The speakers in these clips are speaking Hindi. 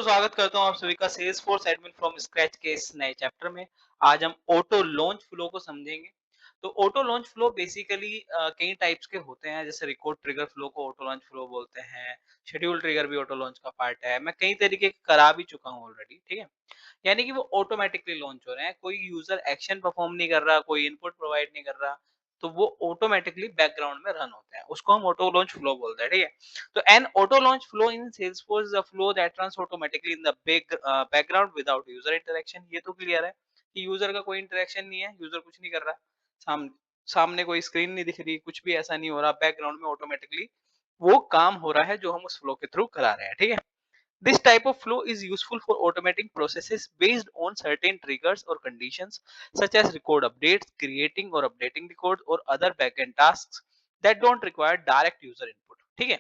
दोस्तों, स्वागत करता हूँ आप सभी का सेल्सफोर्स एडमिन फ्रॉम स्क्रैच के इस नए चैप्टर में। आज हम ऑटो लॉन्च फ्लो को समझेंगे। तो ऑटो लॉन्च फ्लो बेसिकली कई टाइप्स के होते हैं, जैसे रिकॉर्ड ट्रिगर फ्लो को ऑटो लॉन्च फ्लो बोलते हैं। शेड्यूल ट्रिगर भी ऑटो लॉन्च का पार्ट है। मैं कई तरीके के करा भी चुका हूँ ऑलरेडी, ठीक है। यानी कि वो ऑटोमेटिकली लॉन्च हो रहे हैं, कोई यूजर एक्शन परफॉर्म नहीं कर रहा, कोई इनपुट प्रोवाइड नहीं कर रहा, तो वो ऑटोमेटिकली बैकग्राउंड में रन होते हैं। उसको हम ऑटो लॉन्च फ्लो बोलते हैं, ठीक है। तो an auto launch flow in Salesforce is a flow that runs automatically in the background without user interaction. ये तो क्लियर है कि यूजर का कोई इंटरेक्शन नहीं है, यूजर कुछ नहीं कर रहा, सामने कोई स्क्रीन नहीं दिख रही, कुछ भी ऐसा नहीं हो रहा, बैकग्राउंड में ऑटोमेटिकली वो काम हो रहा है जो हम उस फ्लो के थ्रू करा रहे हैं, ठीक है। This type of flow is useful for automating processes based on certain triggers or conditions, such as record updates, creating or updating the code, or other backend tasks that don't require direct user input. ठीक है,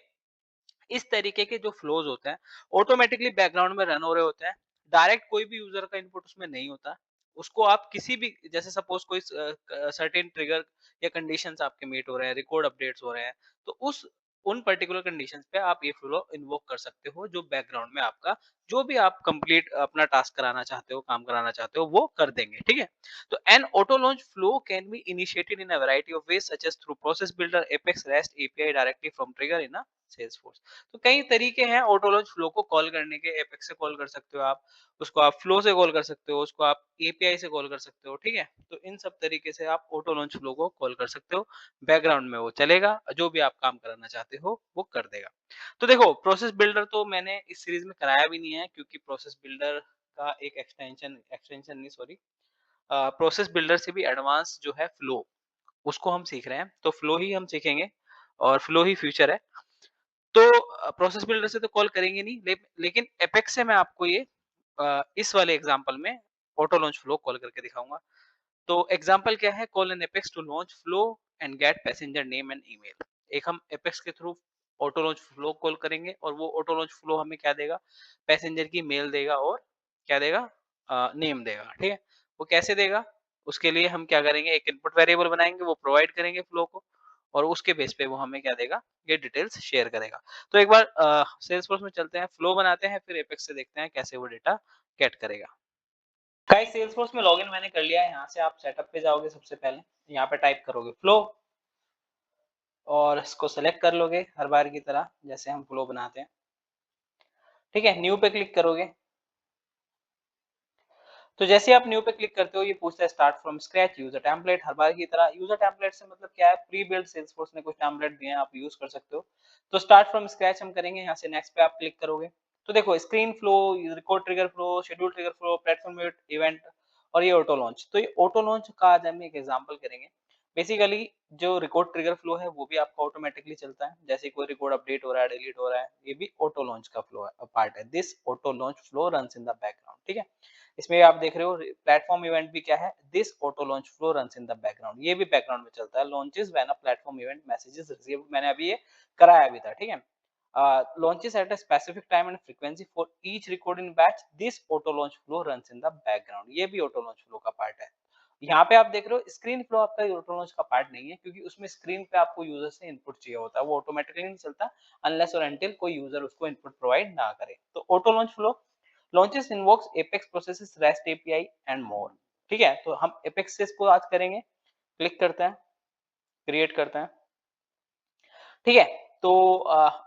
इस तरीके के जो फ्लोज होते हैं ऑटोमेटिकली बैकग्राउंड में रन हो रहे होते हैं। डायरेक्ट कोई भी यूजर का इनपुट उसमें नहीं होता। उसको आप किसी भी, जैसे सपोज कोई सर्टेन ट्रिगर या कंडीशंस आपके मीट हो रहे हैं, रिकॉर्ड अपडेट्स हो रहे हैं, तो उस उन पर्टिकुलर कंडीशंस पे आप ये फ्लो इन्वोक कर सकते हो, जो बैकग्राउंड में आपका जो भी आप कंप्लीट अपना टास्क कराना चाहते हो, काम कराना चाहते हो, वो कर देंगे, ठीक है। तो an auto launch flow can be initiated in a variety of ways, such as through process builder, apex, rest API directly from trigger in a Salesforce. तो कई तरीके हैं ऑटो लॉन्च फ्लो को कॉल करने के। एपेक्स से कॉल कर सकते हो आप, उसको आप फ्लो से कॉल कर सकते हो, उसको आप एपीआई से कॉल कर सकते हो, ठीक है। तो इन सब तरीके से आप ऑटो लॉन्च फ्लो को कॉल कर सकते हो। बैकग्राउंड में वो चलेगा, जो भी आप काम कराना चाहते हो वो कर देगा। तो देखो, प्रोसेस बिल्डर तो मैंने इस सीरीज में कराया भी नहीं है, क्योंकि प्रोसेस बिल्डर का एक एक्सटेंशन नहीं, सॉरी, प्रोसेस बिल्डर से भी एडवांस जो है फ्लो, उसको हम सीख रहे हैं। तो फ्लो ही हम सीखेंगे और फ्लो ही फ्यूचर है। तो प्रोसेस बिल्डर से तो कॉल करेंगे नहीं, लेकिन एपेक्स से मैं आपको ये इस वाले एग्जांपल में ऑटो लॉन्च फ्लो कॉल करके दिखाऊंगा। तो एग्जांपल क्या है, call an apex to launch flow and get passenger name and email. एक हम एपेक्स के through auto launch flow call करेंगे, और वो ऑटो लॉन्च फ्लो हमें क्या देगा, पैसेंजर की मेल देगा और क्या देगा, नेम देगा, ठीक है। वो कैसे देगा, उसके लिए हम क्या करेंगे, एक इनपुट वेरिएबल बनाएंगे, वो प्रोवाइड करेंगे फ्लो को, और उसके बेस पे वो हमें क्या देगा, ये डिटेल्स शेयर करेगा। तो एक बार सेल्सफोर्स में चलते हैं, फ्लो बनाते हैं, फिर एपेक्स से देखते हैं कैसे वो डेटा गेट करेगा। गाइस, सेल्सफोर्स में लॉगिन मैंने कर लिया है। यहाँ से आप सेटअप पे जाओगे, सबसे पहले यहाँ पे टाइप करोगे फ्लो, और इसको सेलेक्ट कर लोगे हर बार की तरह जैसे हम फ्लो बनाते हैं, ठीक है। न्यू पे क्लिक करोगे। तो जैसे आप न्यू पे क्लिक करते हो, ये पूछता है start from scratch user template. हर बार की तरह यूजर टेम्पलेट से मतलब क्या है, प्री बिल्ड सेल्सफोर्स ने कुछ टेम्पलेट दिए हैं, आप यूज कर सकते हो। तो स्टार्ट फ्रॉम स्क्रैच हम करेंगे, यहाँ से नेक्स्ट पे आप क्लिक करोगे। तो देखो, screen flow, record trigger flow, schedule trigger flow, platform event, और ये ऑटो लॉन्च। तो ये ऑटो लॉन्च का आज हम एक एग्जांपल करेंगे। बेसिकली जो रिकॉर्ड ट्रिगर फ्लो है वो भी आपका ऑटोमेटिकली चलता है, जैसे कोई रिकॉर्ड अपडेट हो रहा है, डिलीट हो रहा है, ये भी ऑटो लॉन्च का फ्लो है, पार्ट है। This auto launch flow runs in the background, ठीक है। इसमें आप देख रहे हो प्लेटफॉर्म इवेंट भी क्या है, this auto launch flow runs in the background, ये भी बैकग्राउंड में चलता है। Launches when a platform event messages received, मैंने अभी ये कराया भी था, ठीक है। launches at a specific time and frequency for each recording batch, this auto launch flow runs in the background, ये भी auto launch flow का पार्ट है। यहाँ पे आप देख रहे हो स्क्रीन फ्लो आपका ऑटो लॉन्च का पार्ट नहीं है, क्योंकि उसमें स्क्रीन पे आपको यूजर से इनपुट चाहिए होता है, वो ऑटोमेटिकली नहीं चलता अनलेस और अनटिल कोई यूजर उसको इनपुट प्रोवाइड ना करे। तो auto launch flow launches invokes apex processes rest api and more, ठीक है। तो हम apex से इसको आज करेंगे, क्लिक करते हैं, क्रिएट करते हैं, ठीक है। तो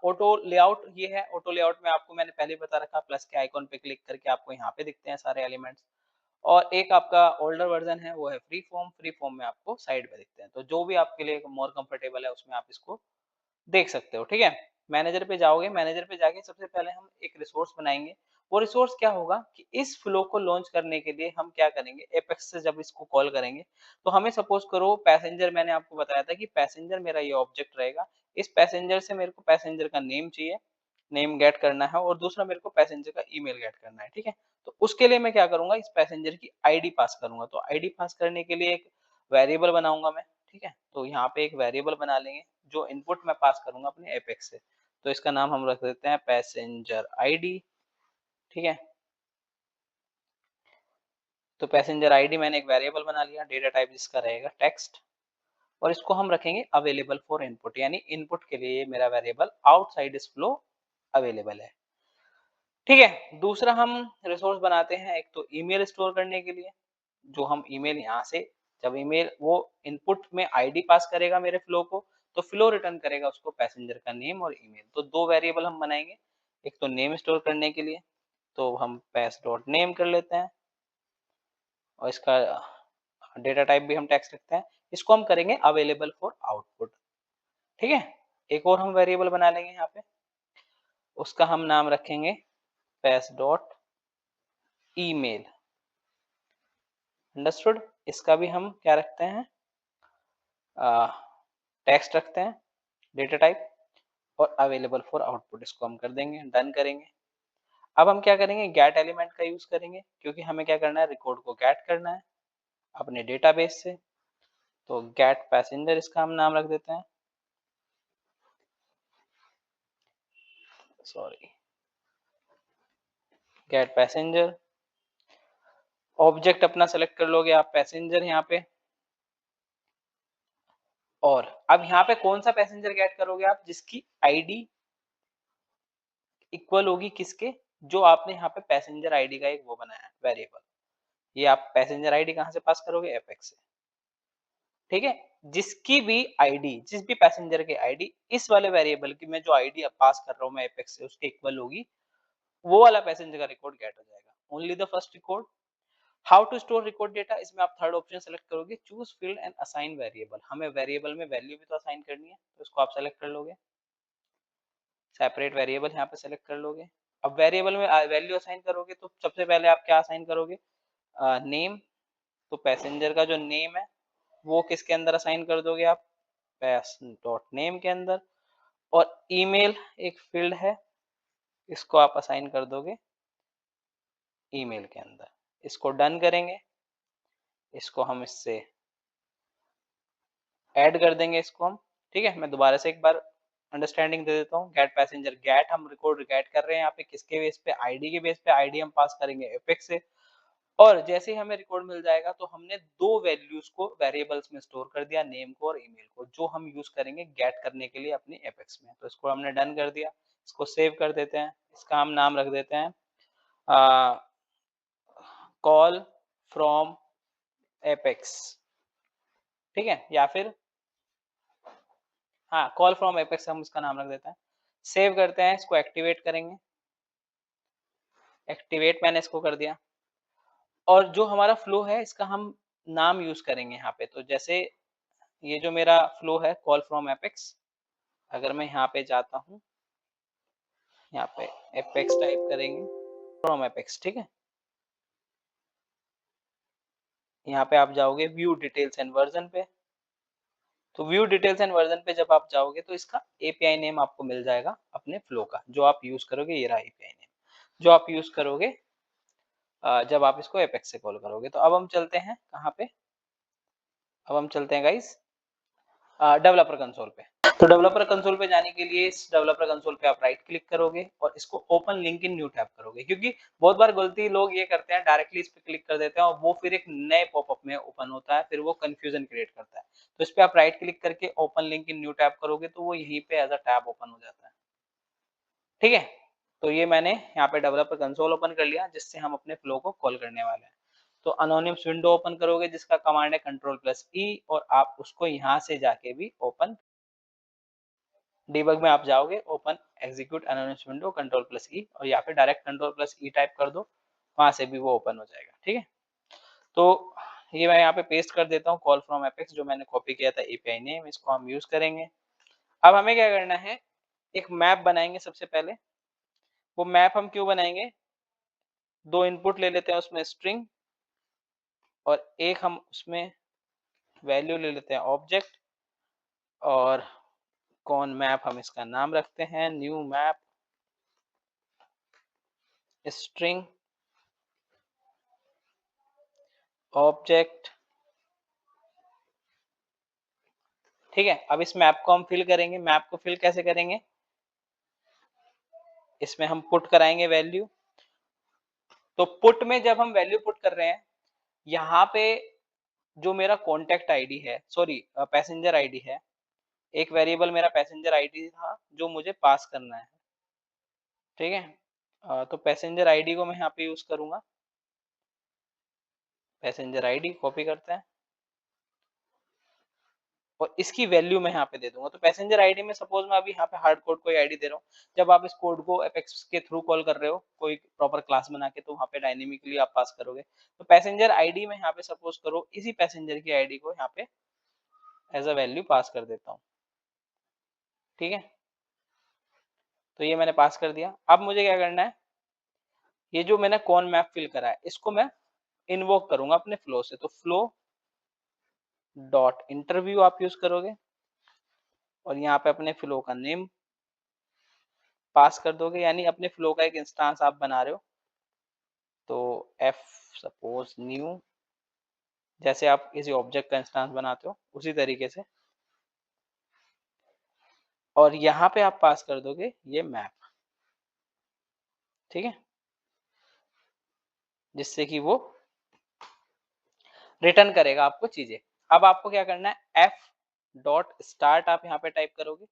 ऑटो लेआउट ये है। ऑटो लेआउट में आपको मैंने पहले बता रखा, प्लस के आइकॉन पे क्लिक करके आपको यहाँ पे दिखते हैं सारे एलिमेंट्स। और एक आपका ओल्डर वर्जन है, वो है फ्री फॉर्म। फ्री फॉर्म में आपको साइड पे दिखते हैं, तो जो भी आपके लिए मोर कंफर्टेबल है उसमें आप इसको देख सकते हो, ठीक है। मैनेजर पे जाओगे, मैनेजर पे जाके सबसे पहले हम एक रिसोर्स बनाएंगे। वो रिसोर्स क्या होगा कि इस फ्लो को लॉन्च करने के लिए हम क्या करेंगे, एपेक्स से जब इसको कॉल करेंगे, तो हमें सपोज करो पैसेंजर, मैंने आपको बताया था कि पैसेंजर मेरा ये ऑब्जेक्ट रहेगा। इस पैसेंजर से मेरे को पैसेंजर का नेम चाहिए, नेम गेट करना है, और दूसरा मेरे को पैसेंजर का ईमेल गेट करना है, ठीक है। तो उसके लिए मैं क्या करूंगा, इस पैसेंजर की आईडी पास करूंगा। तो आईडी पास करने के लिए एक वेरिएबल बनाऊंगा मैं, ठीक है। तो यहाँ पे एक वेरिएबल बना लेंगे, जो इनपुट मैं पास करूंगा अपने एपेक्स से। तो इसका नाम हम रख देते हैं पैसेंजर आईडी, ठीक है। तो पैसेंजर आईडी मैंने एक वेरिएबल बना लिया, डेटा टाइप जिसका रहेगा टेक्स्ट, और इसको हम रखेंगे अवेलेबल फॉर इनपुट, यानी इनपुट के लिए मेरा वेरिएबल आउटसाइड इस फ्लो अवेलेबल है। ठीक है, दूसरा हम रिसोर्स बनाते हैं एक तो ईमेल स्टोर करने के लिए, जो हम ईमेल यहाँ से जब ईमेल वो इनपुट में आईडी पास करेगा मेरे फ्लो को, तो फ्लो रिटर्न करेगा उसको पैसेंजर का नेम और ईमेल। तो 2 वेरिएबल हम बनाएँगे, एक तो नेम स्टोर करने के लिए, तो हम पैस डॉट नेम कर लेते हैं और इसका डेटा टाइप भी हम टेक्स्ट रखते हैं। इसको हम करेंगे अवेलेबल फॉर आउटपुट, ठीक है? एक और हम वेरिएबल बना लेंगे यहाँ पे, उसका हम नाम रखेंगे पैस डॉट ईमेल, अंडरस्टूड? इसका भी हम क्या रखते हैं टेक्स्ट रखते हैं, डेटा टाइप और अवेलेबल फॉर आउटपुट इसको हम कर देंगे, डन करेंगे। अब हम क्या करेंगे गेट एलिमेंट का यूज़ करेंगे क्योंकि हमें क्या करना है रिकॉर्ड को गेट करना है अपने डेटाबेस से। तो गेट पैसेंजर इसका हम नाम रख देते हैं, सॉरी गेट पैसेंजर। ऑब्जेक्ट अपना सेलेक्ट कर लोगे आप पैसेंजर यहाँ पे, और अब यहाँ पे कौन सा पैसेंजर गेट करोगे आप जिसकी आईडी इक्वल होगी किसके, जो आपने यहाँ पे पैसेंजर आईडी का एक वो बनाया है वेरिएबल। ये आप पैसेंजर आईडी कहाँ से पास करोगे एपेक्स से, ठीक है? जिसकी भी आईडी जिस भी पैसेंजर की आईडी इस वाले वेरिएबल की मैं जो आईडी अब पास कर रहा हूँ मैं एपेक्स से उसके इक्वल होगी, वो वाला पैसेंजर का रिकॉर्ड गेट हो जाएगा। Only the first record. How to store record data, इसमें आप थर्ड ऑप्शन सेलेक्ट करोगे choose field and assign variable. हमें वेरिएबल में वैल्यू भी तो असाइन करनी है, तो इसको आप सेलेक्ट कर लोगे, सेपरेट वेरिएबल यहाँ पे सेलेक्ट कर लोगे। अब वेरिएबल में वैल्यू असाइन करोगे तो सबसे पहले आप क्या असाइन करोगे नेम, तो पैसेंजर का जो नेम है वो किसके अंदर असाइन कर दोगे आप पैस डॉट नेम के अंदर, और ईमेल एक फील्ड है इसको आप असाइन कर दोगे ईमेल के अंदर। इसको डन करेंगे, इसको हम इससे ऐड कर देंगे इसको हम, ठीक है? मैं दोबारा से एक बार अंडरस्टैंडिंग दे देता हूँ। गेट पैसेंजर गेट हम रिकॉर्ड गेट कर रहे हैं यहाँ पे किसके बेस पे आईडी के बेस पे, आईडी हम पास करेंगे एपेक्स से, और जैसे ही हमें रिकॉर्ड मिल जाएगा तो हमने 2 वैल्यूज को वेरिएबल्स में स्टोर कर दिया, नेम को और ईमेल को, जो हम यूज करेंगे गेट करने के लिए अपनी एपेक्स में। तो इसको हमने डन कर दिया, इसको सेव कर देते हैं, इसका हम नाम रख देते हैं कॉल फ्रॉम एपेक्स, ठीक है? या फिर हाँ कॉल फ्रॉम एपेक्स हम इसका नाम रख देते हैं। सेव करते हैं, इसको एक्टिवेट करेंगे, एक्टिवेट मैंने इसको कर दिया, और जो हमारा फ्लो है इसका हम नाम यूज करेंगे यहाँ पे। तो जैसे ये जो मेरा फ्लो है कॉल फ्रॉम एपेक्स, अगर मैं यहाँ पे जाता हूँ, यहाँ पे एपेक्स टाइप करेंगे फ्रॉम एपेक्स, ठीक है? यहाँ पे आप जाओगे व्यू डिटेल्स एंड वर्जन पे, तो व्यू डिटेल्स एंड वर्जन पे जब आप जाओगे तो इसका एपीआई नेम आपको मिल जाएगा अपने फ्लो का, जो आप यूज करोगे। ये रहा एपीआई नेम जो आप यूज करोगे जब आप इसको एपेक्स से कॉल करोगे। तो अब हम चलते हैं कहाँ पे, अब हम चलते हैं गाइस डेवलपर कंसोल पे। तो डेवलपर कंसोल पे जाने के लिए इस डेवलपर कंसोल पे आप राइट क्लिक करोगे और इसको open link in new tab करोगे, क्योंकि बहुत बार गलती लोग ये करते हैं डायरेक्टली इस पे क्लिक कर देते हैं और वो फिर एक नए पॉपअप में ओपन होता है, फिर वो कंफ्यूजन क्रिएट करता है। तो इस पे आप राइट क्लिक करके open link in new tab करोगे तो वो यहीं पे एज अ टैब ओपन हो जाता है, ठीक है? तो ये मैंने यहाँ पे डेवलपर कंसोल ओपन कर लिया जिससे हम अपने फ्लो को कॉल करने वाले हैं। तो अनोनिम्स विंडो ओपन करोगे जिसका कमांड है कंट्रोल प्लस ई, और आप उसको यहाँ से जाके भी ओपन डिबग में आप जाओगे open execute anonymous window control plus E, और या फिर direct control plus E type कर दो, वहां से भी वो ओपन हो जाएगा, ठीक है? तो ये मैं यहाँ पे पेस्ट कर देता हूँ कॉल फ्रॉम एपेक्स जो मैंने कॉपी किया था एपीआई नेम, इसको हम यूज करेंगे। अब हमें क्या करना है, एक मैप बनाएंगे सबसे पहले। वो मैप हम क्यों बनाएंगे, 2 इनपुट ले लेते हैं उसमें स्ट्रिंग, और एक हम उसमें वैल्यू ले लेते हैं ऑब्जेक्ट, और कौन मैप हम इसका नाम रखते हैं न्यू मैप स्ट्रिंग ऑब्जेक्ट, ठीक है? अब इस मैप को हम फिल करेंगे। मैप को फिल कैसे करेंगे, इसमें हम पुट कराएंगे वैल्यू। तो पुट में जब हम वैल्यू पुट कर रहे हैं, यहाँ पे जो मेरा कॉन्टेक्ट आईडी है, सॉरी पैसेंजर आईडी है, एक वेरिएबल मेरा पैसेंजर आईडी था जो मुझे पास करना है, ठीक है? तो पैसेंजर आईडी को मैं यहाँ पे यूज करूंगा, पैसेंजर आईडी कॉपी करते हैं और इसकी वैल्यू मैं यहाँ पे दे दूंगा। तो पैसेंजर आईडी में सपोज मैं अभी यहाँ पे हार्ड कोड कोई आईडी दे रहा हूँ, जब आप इस कोड को एपेक्स के थ्रू कॉल कर रहे हो कोई प्रॉपर क्लास बना के, तो वहाँ पे डायनेमिकली आप पास करोगे। तो पैसेंजर आईडी में यहाँ पे सपोज करो इसी पैसेंजर की आईडी को यहाँ पे एज अ वैल्यू पास कर देता हूँ, ठीक है। तो ये मैंने पास कर दिया। अब मुझे क्या करना है, ये जो मैंने कौन मैप फिल करा है इसको मैं इन्वोक करूंगा अपने फ्लो से। तो फ्लो डॉट इंटरव्यू आप यूज करोगे और यहाँ पे अपने फ्लो का नेम पास कर दोगे, यानी अपने फ्लो का एक इंस्टेंस आप बना रहे हो। तो एफ सपोज न्यू, जैसे आप किसी ऑब्जेक्ट का इंस्टेंस बनाते हो उसी तरीके से, और यहाँ पे आप पास कर दोगे ये मैप, ठीक है, जिससे कि वो रिटर्न करेगा आपको चीजें। अब आपको क्या करना है, एफ डॉट स्टार्ट आप यहाँ पे टाइप करोगे,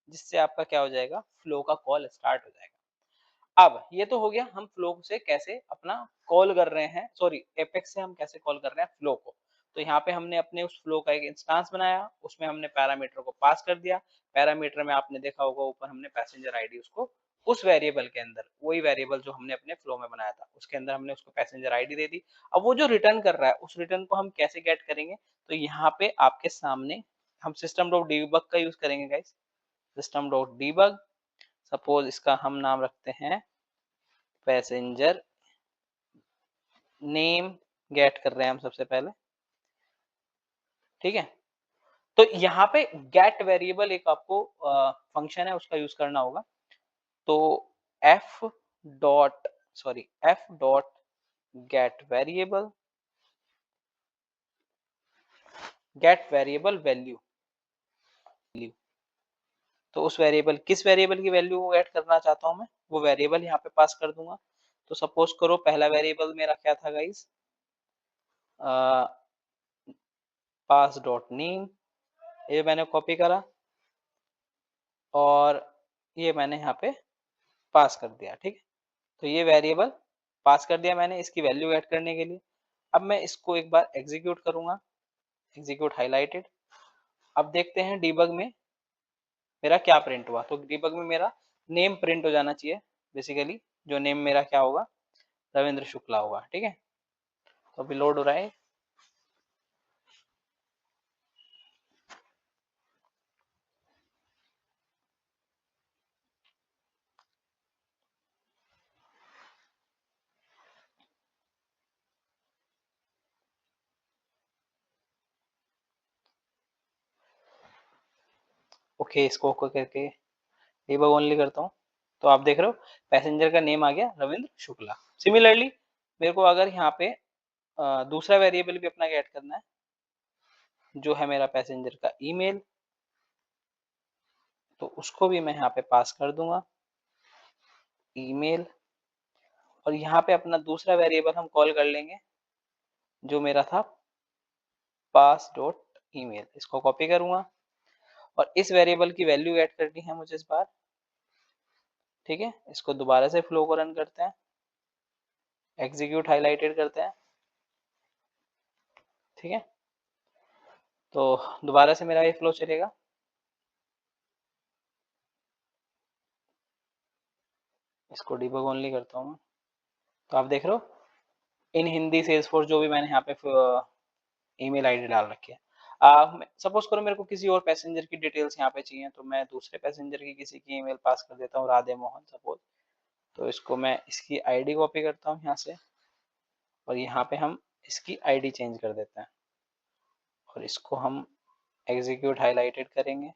जिससे आपका क्या हो जाएगा, फ्लो का कॉल स्टार्ट हो जाएगा। अब ये तो हो गया हम फ्लो से कैसे अपना कॉल कर रहे हैं, सॉरी एपेक्स से हम कैसे कॉल कर रहे हैं फ्लो को। तो यहाँ पे हमने अपने उस फ्लो का एक इंस्टेंस बनाया, उसमें हमने पैरामीटर को पास कर दिया। पैरामीटर में आपने देखा होगा ऊपर हमने पैसेंजर आईडी उसको उस वेरिएबल के अंदर, वही वेरिएबल जो हमने अपने फ्लो में बनाया था उसके अंदर हमने उसको पैसेंजर आईडी दे दी। अब वो जो रिटर्न कर रहा है उस रिटर्न को हम कैसे गेट करेंगे, तो यहाँ पे आपके सामने हम सिस्टम डॉट डीबग का यूज करेंगे guys. System dot debug, suppose इसका हम नाम रखते हैं पैसेंजर नेम, गेट कर रहे हैं हम सबसे पहले, ठीक है। तो यहाँ पे गेट वेरिएबल एक आपको फंक्शन है उसका यूज करना होगा। तो F dot sorry F dot get variable, get variable value, तो उस वेरिएबल किस वेरिएबल की वैल्यू को गेट करना चाहता हूं मैं, वो वेरिएबल यहाँ पे पास कर दूंगा। तो सपोज करो पहला वेरिएबल मेरा क्या था गाइस, पास डॉट नेम, ये मैंने कॉपी करा और ये मैंने यहाँ पे पास कर दिया, ठीक है। तो ये वेरिएबल पास कर दिया मैंने इसकी वैल्यू ऐड करने के लिए। अब मैं इसको एक बार एग्जीक्यूट करूंगा, एग्जीक्यूट हाईलाइटेड। अब देखते हैं डीबग में मेरा क्या प्रिंट हुआ। तो डीबग में मेरा नेम प्रिंट हो जाना चाहिए बेसिकली, जो नेम मेरा क्या होगा, रविंद्र शुक्ला होगा, ठीक है। तो अभी लोड हो रहा है। ओके, इसको ओके करके डीबग ओनली करता हूँ। तो आप देख रहे हो पैसेंजर का नेम आ गया रविंद्र शुक्ला। सिमिलरली मेरे को अगर यहाँ पे दूसरा वेरिएबल भी अपना ऐड करना है, जो है मेरा पैसेंजर का ईमेल, तो उसको भी मैं यहाँ पे पास कर दूंगा ईमेल। और यहाँ पे अपना दूसरा वेरिएबल हम कॉल कर लेंगे जो मेरा था पास डॉट ईमेल, इसको कॉपी करूंगा और इस वेरिएबल की वैल्यू ऐड करनी है मुझे इस बार, ठीक है। इसको दोबारा से फ्लो को रन करते हैं, एग्जीक्यूट हाईलाइटेड करते हैं, ठीक है। तो दोबारा से मेरा ये फ्लो चलेगा। इसको डिबग ओनली करता हूँ मैं। तो आप देख रहे हो इन हिंदी सेल्सफोर्स जो भी मैंने यहाँ पे ईमेल आईडी डाल रखी है। सपोज करो मेरे को किसी और पैसेंजर की डिटेल्स यहाँ पे चाहिए, तो मैं दूसरे पैसेंजर की किसी की ईमेल पास कर देता हूँ, राधे मोहन सपोज। तो इसको मैं इसकी आईडी कॉपी करता हूँ यहाँ से और यहाँ पे हम इसकी आईडी चेंज कर देते हैं और इसको हम एग्जीक्यूट हाईलाइटेड करेंगे।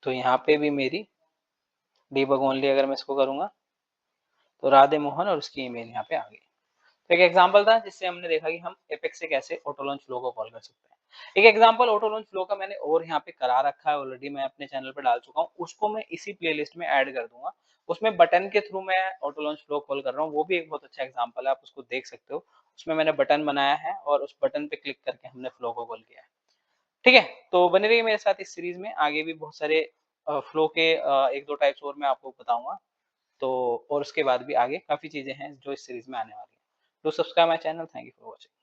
तो यहाँ पे भी मेरी डीबग ओनली अगर मैं इसको करूंगा तो राधे मोहन और उसकी ईमेल यहाँ पे आ गई। तो एक एग्जांपल था जिससे हमने देखा कि हम एपेक्स से कैसे ऑटो लॉन्च फ्लो को कॉल कर सकते हैं। एक एग्जांपल ऑटो लॉन्च फ्लो का मैंने और यहाँ पे करा रखा है ऑलरेडी, मैं अपने चैनल पे डाल चुका हूँ, उसको मैं इसी प्लेलिस्ट में ऐड कर दूंगा। उसमें बटन के थ्रू मैं ऑटो लॉन्च फ्लो कॉल कर रहा हूँ, वो भी एक बहुत अच्छा एग्जाम्पल है, आप उसको देख सकते हो। उसमें मैंने बटन बनाया है और उस बटन पे क्लिक करके हमने फ्लो को कॉल किया है, ठीक है। तो बने रहिए मेरे साथ इस सीरीज में, आगे भी बहुत सारे फ्लो के 1-2 टाइप्स और मैं आपको बताऊँगा। तो और उसके बाद भी आगे काफ़ी चीज़ें हैं जो इस सीरीज़ में आने वाली हैं। Do subscribe my channel, thank you for watching.